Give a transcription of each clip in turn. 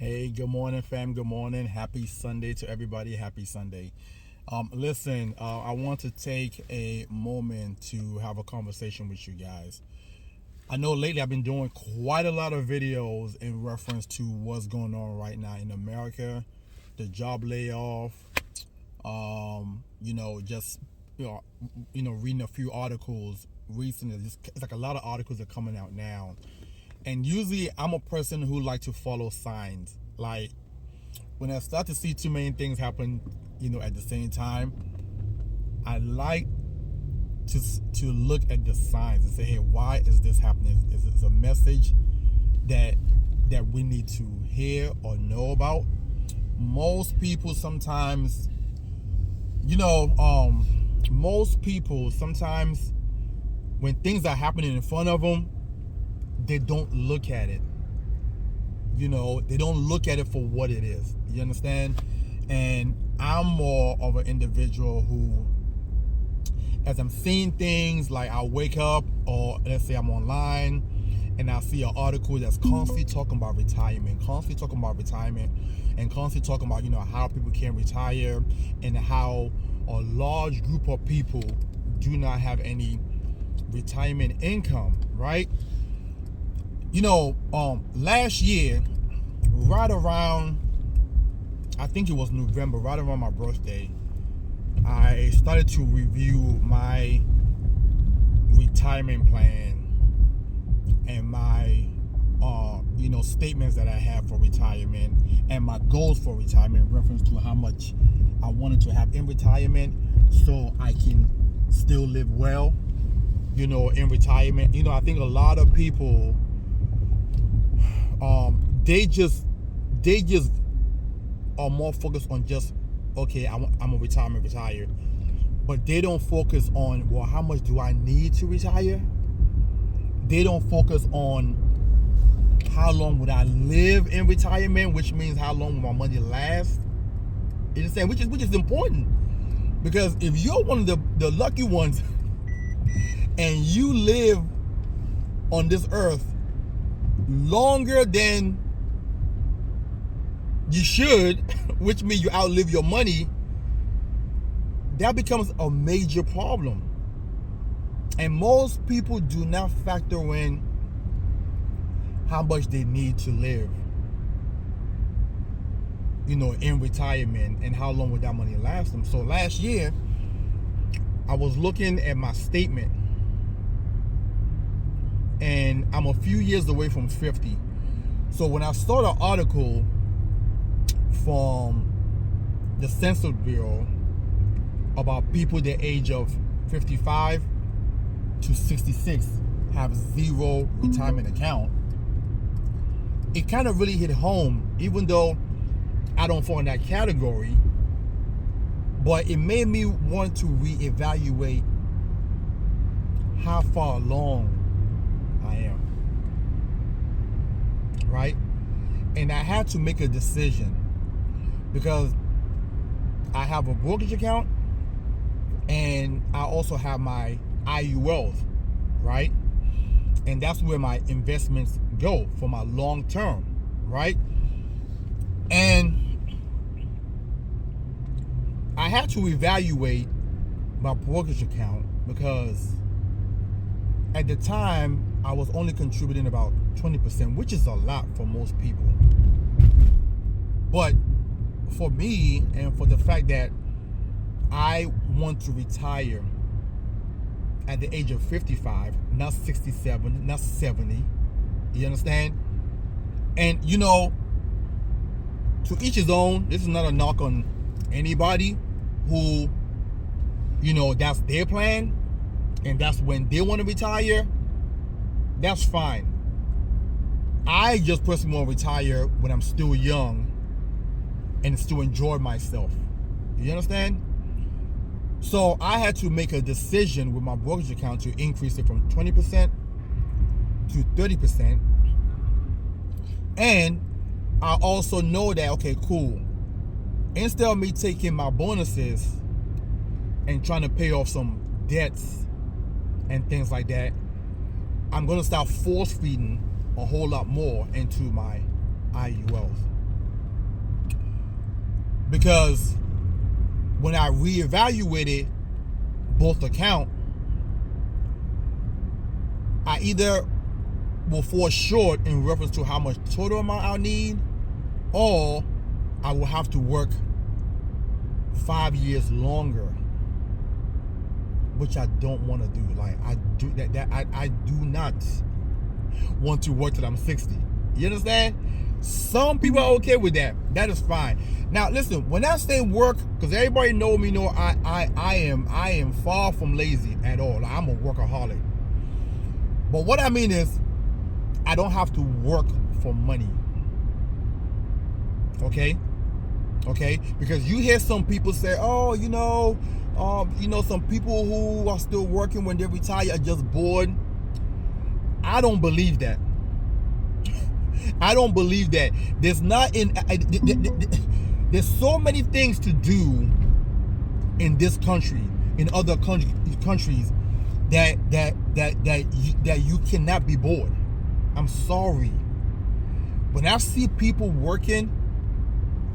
Hey, good morning, fam. Good morning. Happy Sunday to everybody. Happy Sunday. Listen, I want to take a moment to have a conversation with you guys. I know lately I've been doing quite a lot of videos in reference to what's going on right now in America, the job layoff. Just reading a few articles recently. It's like a lot of articles are coming out now, and usually I'm a person who like to follow signs. Like when I start to see too many things happen, at the same time, I like to look at the signs and say, hey, why is this happening? Is this a message that we need to hear or know about? Most people sometimes, most people sometimes when things are happening in front of them, they don't look at it. They don't look at it for what it is. You understand? And I'm more of an individual who, as I'm seeing things, like I'll wake up, or let's say I'm online and I see an article that's constantly talking about retirement, and constantly talking about how people can retire, and how a large group of people do not have any retirement income, right? Last year, right around, I think it was November, right around my birthday, I started to review my retirement plan and my statements that I have for retirement and my goals for retirement in reference to how much I wanted to have in retirement so I can still live well, in retirement. I think a lot of people, they just are more focused on just, okay, I'm a retire, but they don't focus on, well, how much do I need to retire? They don't focus on how long would I live in retirement, which means how long will my money last. You understand? Which is important, because if you're one of the lucky ones and you live on this earth longer than you should, which means you outlive your money, that becomes a major problem. And most people do not factor in how much they need to live, in retirement, and how long would that money last them. So last year, I was looking at my statement, and I'm a few years away from 50. So when I saw the article from the Census Bureau about people the age of 55 to 66 have zero retirement account, it kind of really hit home, even though I don't fall in that category. But it made me want to reevaluate how far along I am, right? And I had to make a decision, because I have a brokerage account and I also have my IULs, right? And that's where my investments go for my long term, right? And I had to evaluate my brokerage account, because at the time I was only contributing about 20%, which is a lot for most people. But for me, and for the fact that I want to retire at the age of 55, not 67, not 70, you understand? And to each his own. This is not a knock on anybody who, that's their plan and that's when they want to retire. That's fine. I just personally want to retire when I'm still young and still enjoy myself. You understand? So I had to make a decision with my brokerage account to increase it from 20% to 30%. And I also know that, okay, cool, instead of me taking my bonuses and trying to pay off some debts and things like that, I'm going to start force feeding a whole lot more into my IULs. Because when I reevaluated both account, I either will fall short in reference to how much total amount I'll need, or I will have to work 5 years longer, which I don't want to do. Like, I do not want to work till I'm 60. You understand? Some people are okay with that. That is fine. Now listen, when I say work, because everybody know I am far from lazy at all. I'm a workaholic. But what I mean is, I don't have to work for money. Okay? Because you hear some people say, oh, some people who are still working when they retire are just bored. I don't believe that. I don't believe that. There's so many things to do in this country, in other countries, that you cannot be bored. I'm sorry. When I see people working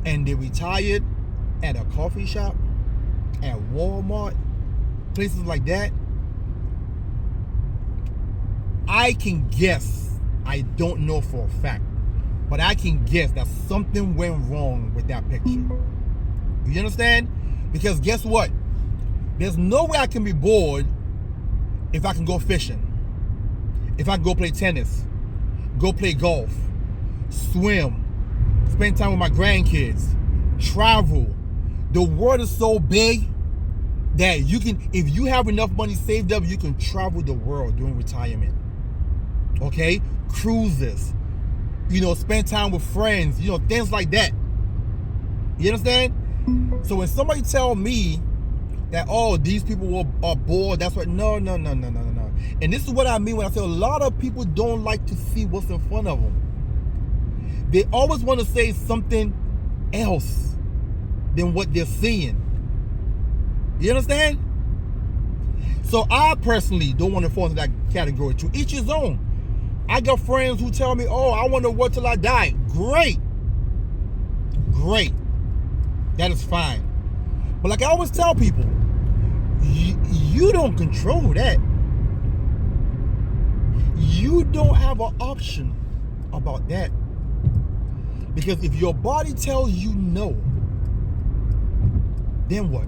and they retired at a coffee shop, at Walmart, places like that, I can guess, I don't know for a fact, but I can guess that something went wrong with that picture. You understand? Because guess what? There's no way I can be bored if I can go fishing, if I can go play tennis, go play golf, swim, spend time with my grandkids, travel. The world is so big that you can, if you have enough money saved up, you can travel the world during retirement. Okay? Cruises, spend time with friends, things like that. You understand? So when somebody tell me that, oh, these people are bored, that's what, no. And this is what I mean when I say a lot of people don't like to see what's in front of them. They always want to say something else than what they're seeing. You understand? So I personally don't want to fall into that category. To each his own. I got friends who tell me, oh, I want to work till I die. Great. That is fine. But like I always tell people, you don't control that. You don't have an option about that. Because if your body tells you no, then what?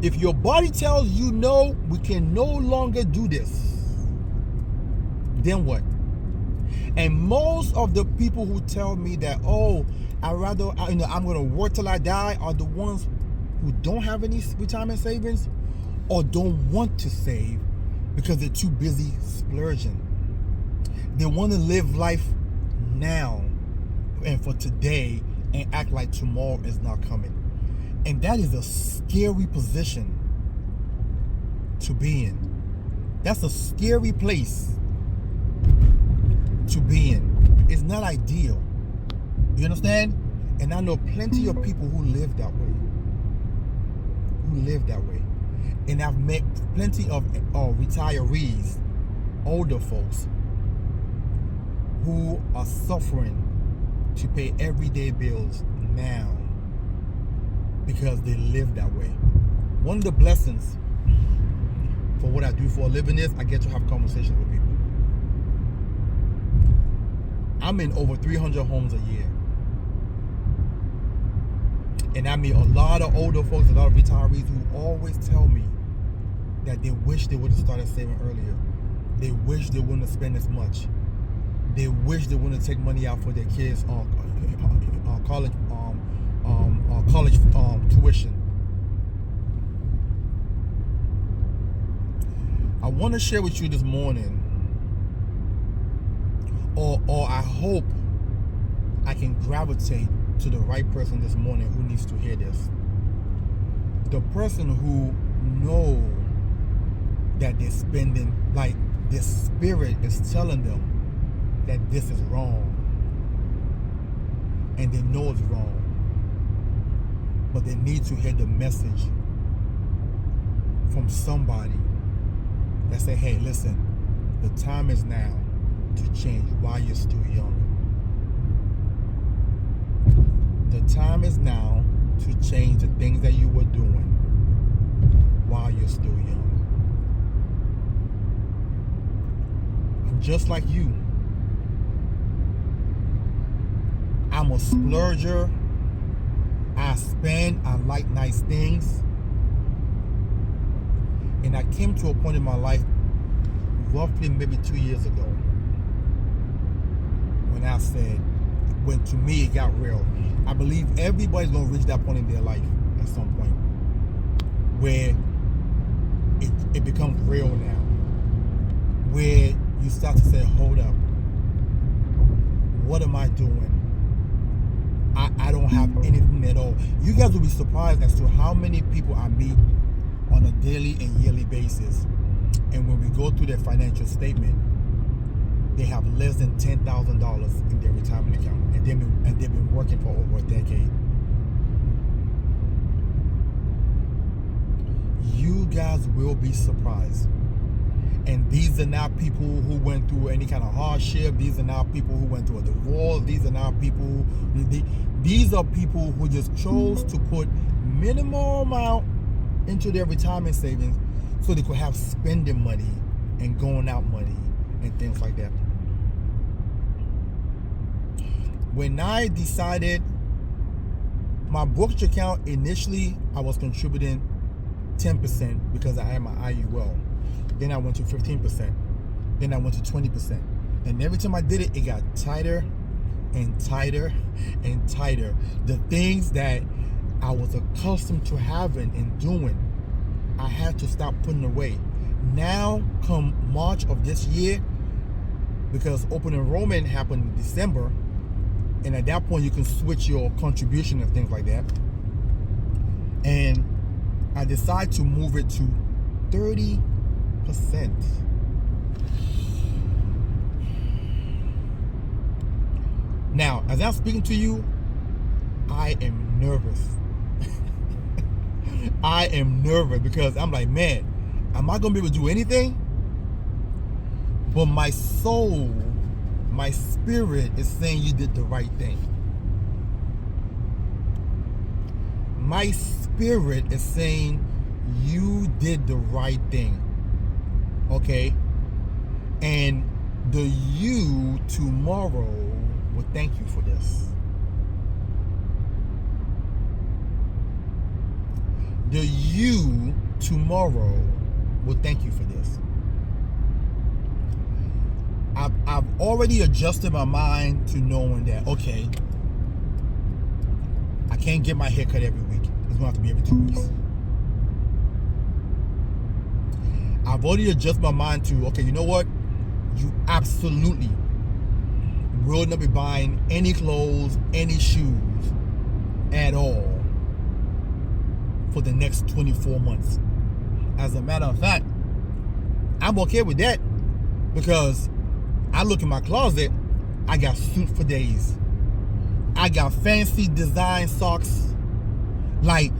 If your body tells you no, we can no longer do this, then what? And most of the people who tell me that, oh, I'm going to work till I die, are the ones who don't have any retirement savings or don't want to save because they're too busy splurging. They want to live life now and for today and act like tomorrow is not coming. And that is a scary position to be in. That's a scary place to be in. It's not ideal. You understand? And I know plenty of people who live that way. And I've met plenty of retirees, older folks, who are suffering to pay everyday bills now because they live that way. One of the blessings for what I do for a living is I get to have conversations with people. I'm in over 300 homes a year. And I meet a lot of older folks, a lot of retirees who always tell me that they wish they would have started saving earlier. They wish they wouldn't have spent as much. They wish they wouldn't take money out for their kids' college tuition. I want to share with you this morning, or I hope I can gravitate to the right person this morning who needs to hear this. The person who know that they're spending, like their spirit is telling them that this is wrong, and they know it's wrong, but they need to hear the message from somebody that say, hey, listen, the time is now to change while you're still young. The time is now to change the things that you were doing while you're still young. I'm just like you. I'm a splurger. I spend. I like nice things. And I came to a point in my life, roughly maybe 2 years ago, when I said, when to me it got real. I believe everybody's going to reach that point in their life at some point where it becomes real now. Where you start to say, hold up, what am I doing? I don't have anything at all. You guys will be surprised as to how many people I meet on a daily and yearly basis. And when we go through their financial statement, they have less than $10,000 in their retirement account. And they've been working for over a decade. You guys will be surprised. And these are not people who went through any kind of hardship. These are not people who went through a divorce. These are not people these are people who just chose to put minimal amount into their retirement savings so they could have spending money and going out money and things like that. When I decided, my brokerage account, initially I was contributing 10% because I had my IUL. Then I went to 15%. Then I went to 20%. And every time I did it, it got tighter and tighter and tighter. The things that I was accustomed to having and doing, I had to stop putting away. Now, come March of this year, because open enrollment happened in December, and at that point you can switch your contribution and things like that. And I decided to move it to 30%. Now, as I'm speaking to you, I am nervous. I am nervous because I'm like, man, am I going to be able to do anything? But my soul, my spirit is saying you did the right thing. My spirit is saying you did the right thing. Okay? And the you tomorrow will thank you for this. The you tomorrow will thank you for this. I've already adjusted my mind to knowing that, okay, I can't get my hair cut every week. It's going to have to be every 2 weeks. I've already adjusted my mind to, okay, you know what? You absolutely will not be buying any clothes, any shoes at all for the next 24 months. As a matter of fact, I'm okay with that because I look in my closet, I got suits for days. I got fancy design socks. Like,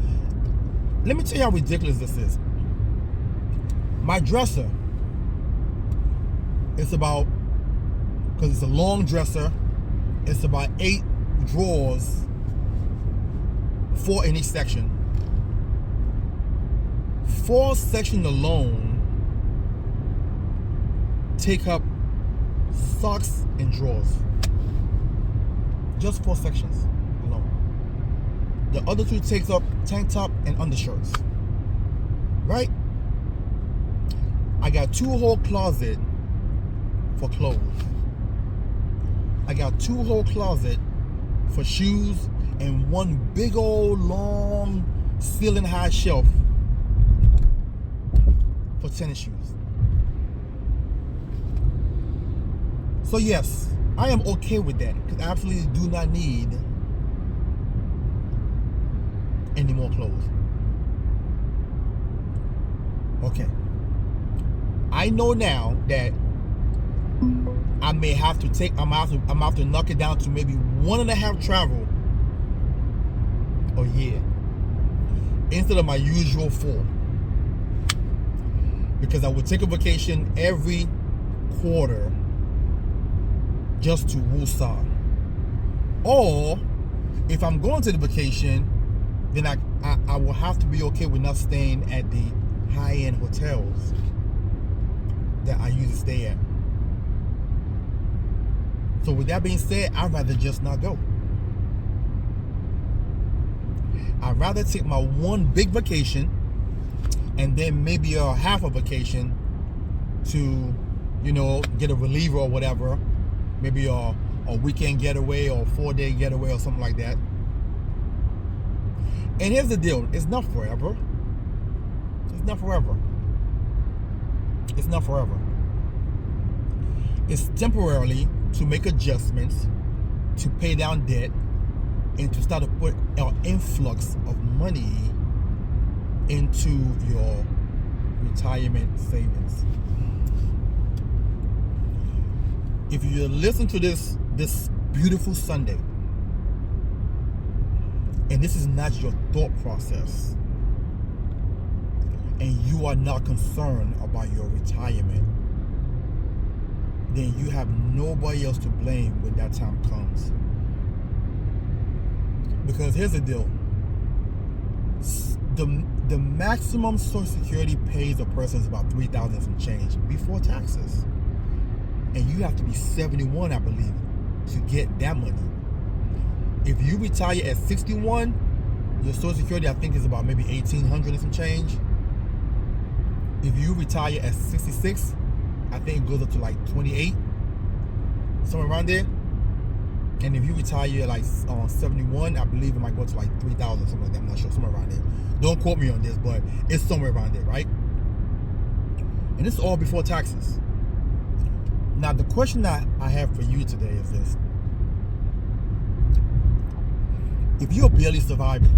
let me tell you how ridiculous this is. My dresser, it's about, because it's a long dresser, it's about 8 drawers, 4 in each section. 4 sections alone take up socks and drawers. Just 4 sections alone. The other 2 takes up tank top and undershirts. Right? I got 2 whole closet for clothes. I got 2 whole closet for shoes and 1 big old long ceiling high shelf for tennis shoes. So yes, I am okay with that because I absolutely do not need any more clothes. Okay. I know now that I may have to take, I'm gonna have to knock it down to maybe 1.5 travel a year instead of my usual 4. Because I would take a vacation every quarter just to woosah. Or if I'm going to the vacation, then I will have to be okay with not staying at the high-end hotels that I usually stay at. So with that being said, I'd rather just not go. I'd rather take my one big vacation and then maybe a half a vacation to, get a reliever or whatever. Maybe a weekend getaway or a 4-day getaway or something like that. And here's the deal. It's not forever. It's not forever. It's not forever. It's temporarily to make adjustments, to pay down debt, and to start to put an influx of money into your retirement savings. If you listen to this beautiful Sunday, and this is not your thought process, and you are not concerned about your retirement, then you have nobody else to blame when that time comes. Because here's the deal. The maximum Social Security pays a person is about $3,000 some change before taxes. And you have to be 71, I believe, to get that money. If you retire at 61, your Social Security, I think, is about maybe $1,800 and some change. If you retire at 66, I think it goes up to like 28, somewhere around there. And if you retire like on 71, I believe it might go to like 3,000, something like that. I'm not sure, somewhere around there. Don't quote me on this, but it's somewhere around there, right? And this is all before taxes. Now, the question that I have for you today is this. If you're barely surviving,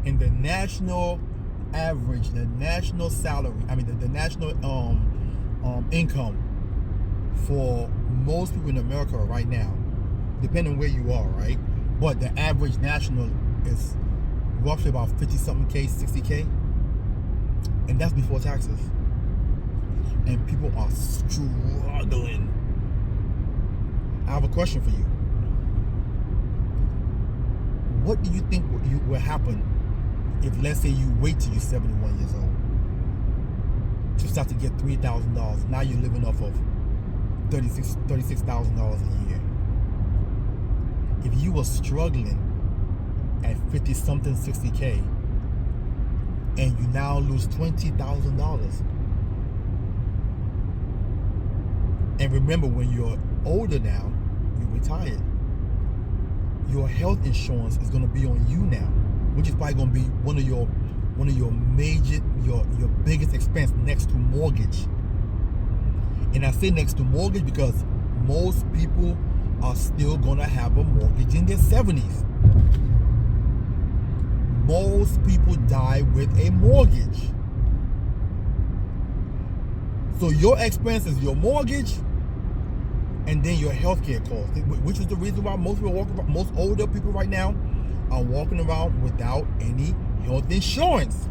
and the national average, the national salary, the national income for most people in America right now, depending on where you are, right? But the average national is roughly about 50-something K, 60K. And that's before taxes. And people are struggling. I have a question for you. What do you think will happen if, let's say, you wait till you're 71 years old to start to get $3,000? Now you're living off of $36,000 a year. If you were struggling at 50-something, 60K, and you now lose $20,000. And remember, when you're older now, you're retired, your health insurance is going to be on you now, which is probably going to be one of your major, your biggest expense next to mortgage. And I say next to mortgage because most people are still going to have a mortgage in their 70s. Most people die with a mortgage. So your expense is your mortgage, and then your healthcare costs, which is the reason why most older people right now are walking around without any health insurance.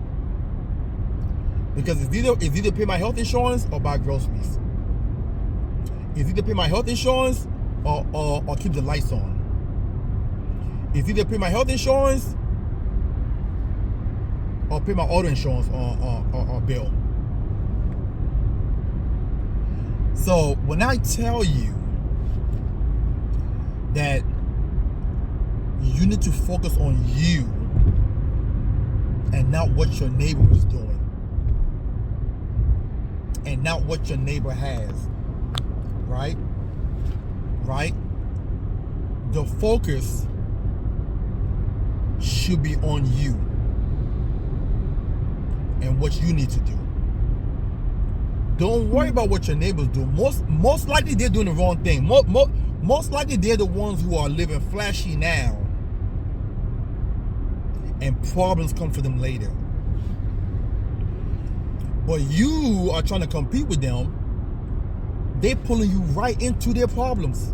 Because it's either pay my health insurance or buy groceries. It's either pay my health insurance or keep the lights on. It's either pay my health insurance or pay my auto insurance or bill. So when I tell you that you need to focus on you and not what your neighbor is doing and not what your neighbor has, right? The focus should be on you and what you need to do. Don't worry about what your neighbors do. Most likely they're doing the wrong thing. Most likely they're the ones who are living flashy now, and problems come for them later. But you are trying to compete with them. They're pulling you right into their problems.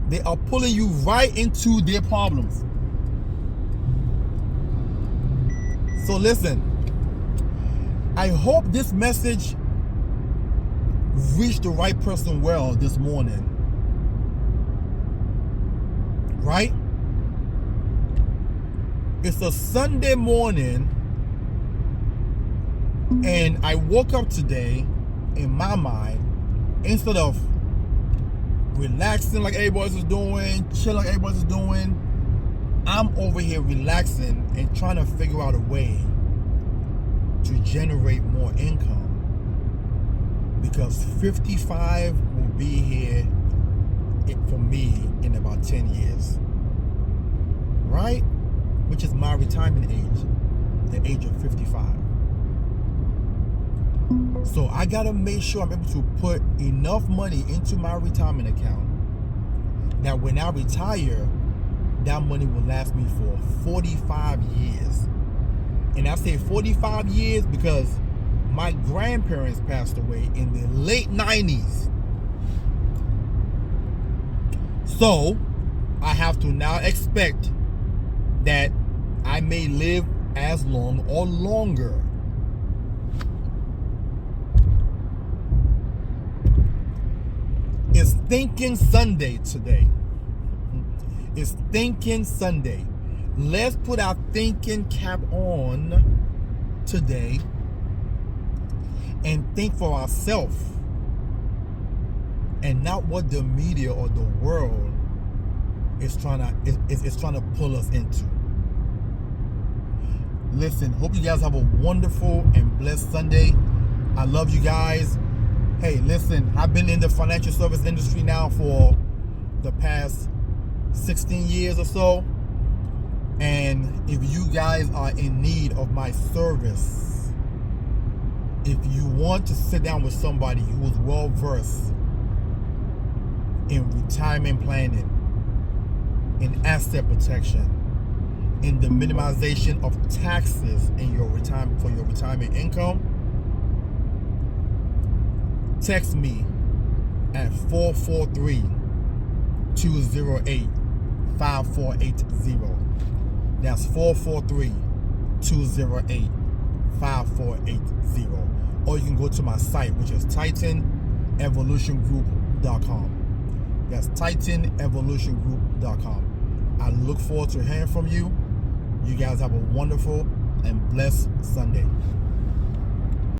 They are pulling you right into their problems. So listen, I hope this message reach the right person well this morning. Right? It's a Sunday morning, and I woke up today in my mind, instead of relaxing like everybody else is doing, chilling like everybody else is doing, I'm over here relaxing and trying to figure out a way to generate more income, because 55 will be here for me in about 10 years, right? Which is my retirement age, the age of 55. So I gotta make sure I'm able to put enough money into my retirement account that when I retire, that money will last me for 45 years. And I say 45 years because my grandparents passed away in the late 90s. So I have to now expect that I may live as long or longer. It's Thinking Sunday today. It's Thinking Sunday. Let's put our thinking cap on today and think for ourselves, and not what the media or the world is trying to pull us into. Listen, hope you guys have a wonderful and blessed Sunday. I love you guys. Hey, listen, I've been in the financial service industry now for the past 16 years or so. And if you guys are in need of my service, if you want to sit down with somebody who's well versed in retirement planning, in asset protection, in the minimization of taxes in your retirement for your retirement income, text me at 443-208-5480. That's 443-208-5480. Or you can go to my site, which is TitanEvolutionGroup.com. That's TitanEvolutionGroup.com. I look forward to hearing from you. You guys have a wonderful and blessed Sunday.